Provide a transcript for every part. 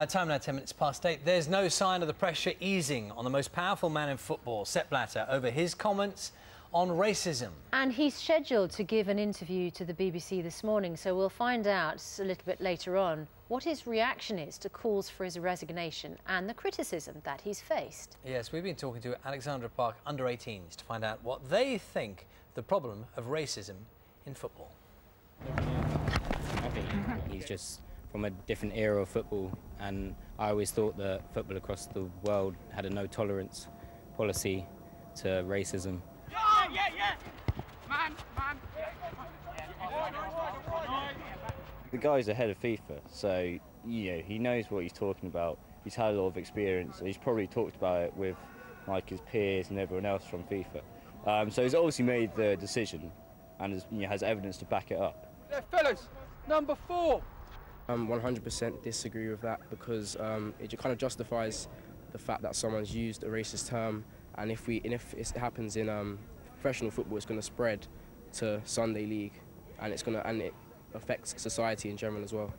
Time now 10 minutes past 8. There's no sign of the pressure easing on the most powerful man in football, Sepp Blatter, over his comments on racism. And he's scheduled to give an interview to the BBC this morning, so we'll find out a little bit later on what his reaction is to calls for his resignation and the criticism that he's faced. Yes, we've been talking to Alexandra Park under-18s to find out what they think the problem of racism in football. I think he's just from a different era of football, and I always thought that football across the world had a no-tolerance policy to racism. The guy's ahead of FIFA, so he knows what he's talking about. He's had a lot of experience. He's probably talked about it with like his peers and everyone else from FIFA. So he's obviously made the decision and has evidence to back it up. Yeah, fellas, number 4. 100% disagree with that because it kind of justifies the fact that someone's used a racist term, and if it happens in professional football, it's going to spread to Sunday League, and it affects society in general as well.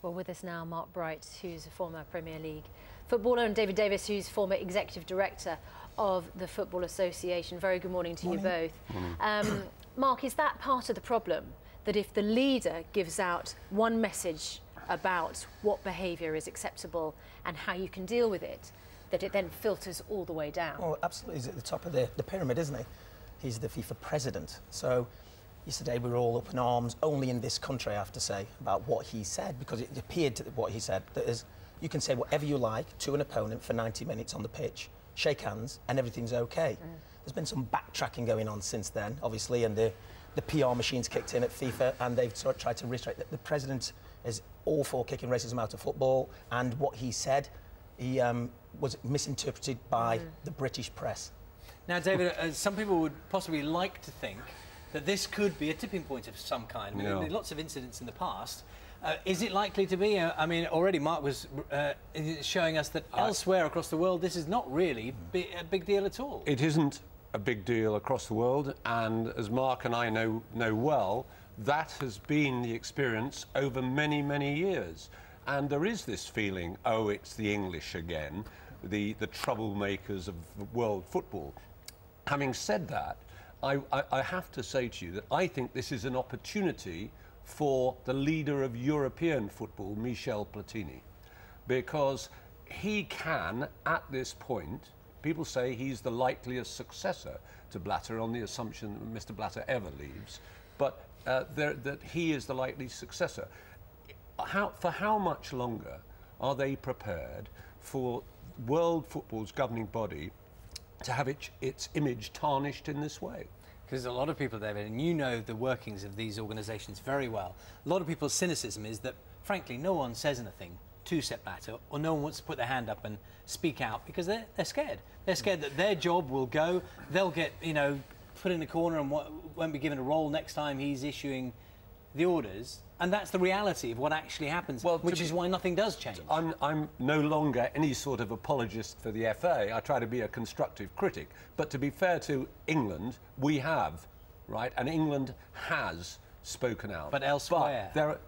Well, with us now, Mark Bright, who's a former Premier League footballer, and David Davies, who's former Executive Director of the Football Association. Very good morning to you both. Mark, is that part of the problem, that if the leader gives out one message about what behaviour is acceptable and how you can deal with it, that it then filters all the way down? Well, absolutely. He's at the top of the pyramid, isn't he? He's the FIFA president. So yesterday we were all up in arms, only in this country, I have to say, about what he said, because it appeared to what he said that is, you can say whatever you like to an opponent for 90 minutes on the pitch, shake hands, and everything's okay. There's been some backtracking going on since then, obviously, and the PR machine's kicked in at FIFA, and they've sort of tried to reiterate that the president is all for kicking racism out of football, and what he said, he was misinterpreted by the British press. Now, David, some people would possibly like to think that this could be a tipping point of some kind. I mean, there have been lots of incidents in the past. Is it likely to be? I mean, already Mark was showing us that elsewhere across the world, this is not really a big deal at all. It isn't a big deal across the world, and as Mark and I know well, that has been the experience over many, many years. And there is this feeling, oh, it's the English again, the troublemakers of world football. Having said that, I have to say to you that I think this is an opportunity for the leader of European football, Michel Platini, because he can, at this point, people say he's the likeliest successor to Blatter on the assumption that Mr. Blatter ever leaves, but that he is the likely successor. For how much longer are they prepared for world football's governing body to have its image tarnished in this way? Because a lot of people, David, and you know the workings of these organisations very well, a lot of people's cynicism is that, frankly, no one says anything to Sepp Blatter, or no one wants to put their hand up and speak out because they're scared. They're scared that their job will go, they'll get, put in the corner and won't be given a role next time he's issuing the orders. And that's the reality of what actually happens, which is why nothing does change. I'm no longer any sort of apologist for the FA. I try to be a constructive critic. But to be fair to England, we have, right? And England has spoken out. But elsewhere? But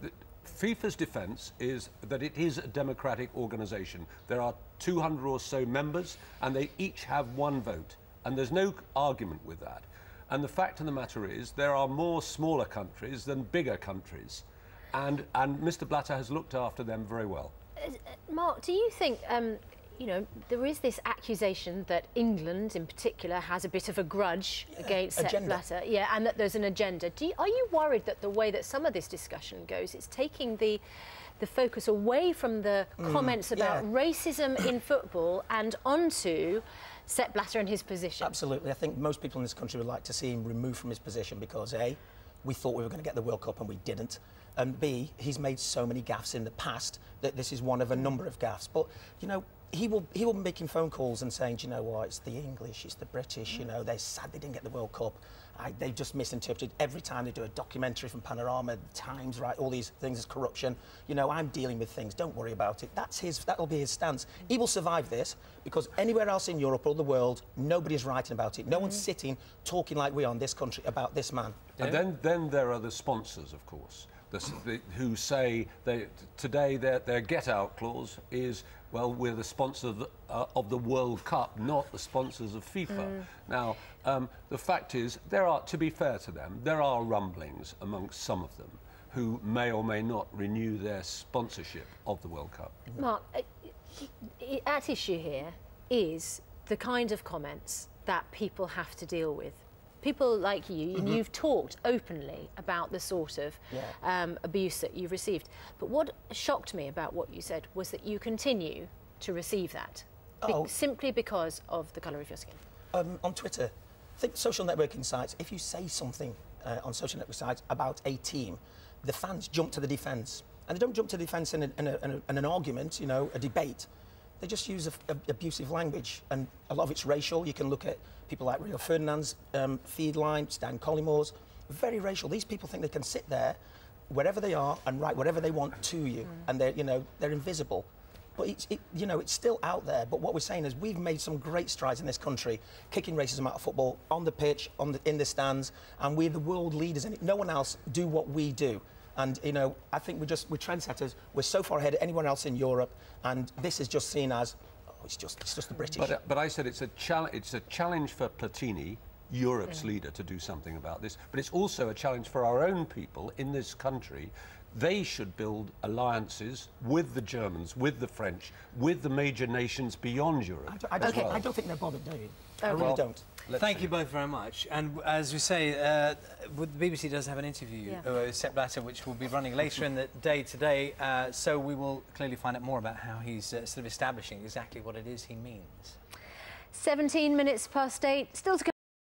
FIFA's defence is that it is a democratic organisation. There are 200 or so members, and they each have one vote. And there's no argument with that. And the fact of the matter is, there are more smaller countries than bigger countries. And Mr. Blatter has looked after them very well. Mark, do you think, there is this accusation that England, in particular, has a bit of a grudge against Sepp Blatter, and that there's an agenda. Are you worried that the way that some of this discussion goes, it's taking the focus away from the comments about racism in football and onto Sepp Blatter and his position? Absolutely. I think most people in this country would like to see him removed from his position because, A, we thought we were going to get the World Cup and we didn't. And B, he's made so many gaffes in the past that this is one of a number of gaffes. But, he will be making phone calls and saying, do you know what, it's the English, it's the British, you know, they're sad they didn't get the World Cup. They just misinterpreted every time they do a documentary from Panorama, Times, right, all these things is corruption. You know, I'm dealing with things, don't worry about it. That'll be his stance. He will survive this because anywhere else in Europe or the world, nobody's writing about it. No one's sitting, talking like we are in this country about this man. And then there are the sponsors, of course, who say today their get-out clause is, well, we're the sponsor of the World Cup, not the sponsors of FIFA. Now, the fact is, to be fair to them, there are rumblings amongst some of them who may or may not renew their sponsorship of the World Cup. Mark, at issue here is the kind of comments that people have to deal with. People like you, and you've talked openly about the sort of abuse that you've received. But what shocked me about what you said was that you continue to receive that, simply because of the colour of your skin. On Twitter, I think social networking sites, if you say something on social network sites about a team, the fans jump to the defence. And they don't jump to the defence in an argument, you know, a debate. They just use abusive language, and a lot of it's racial. You can look at people like Rio Ferdinand's feed line, Stan Collymores, very racial. These people think they can sit there, wherever they are, and write whatever they want to you, and they're invisible. But you know, it's still out there. But what we're saying is we've made some great strides in this country, kicking racism out of football, on the pitch, in the stands, and we're the world leaders in it. No one else do what we do. And, you know, I think we're trendsetters. We're so far ahead of anyone else in Europe, and this is just seen as, it's just the British. But I said it's a challenge for Platini, Europe's leader, to do something about this. But it's also a challenge for our own people in this country. They should build alliances with the Germans, with the French, with the major nations beyond Europe. I don't think they're bothered, do you? I really don't. Thank you both very much. And as we say, the BBC does have an interview with Sepp Blatter, which will be running later in the day today. So we will clearly find out more about how he's sort of establishing exactly what it is he means. 17 minutes past 8. Still to come.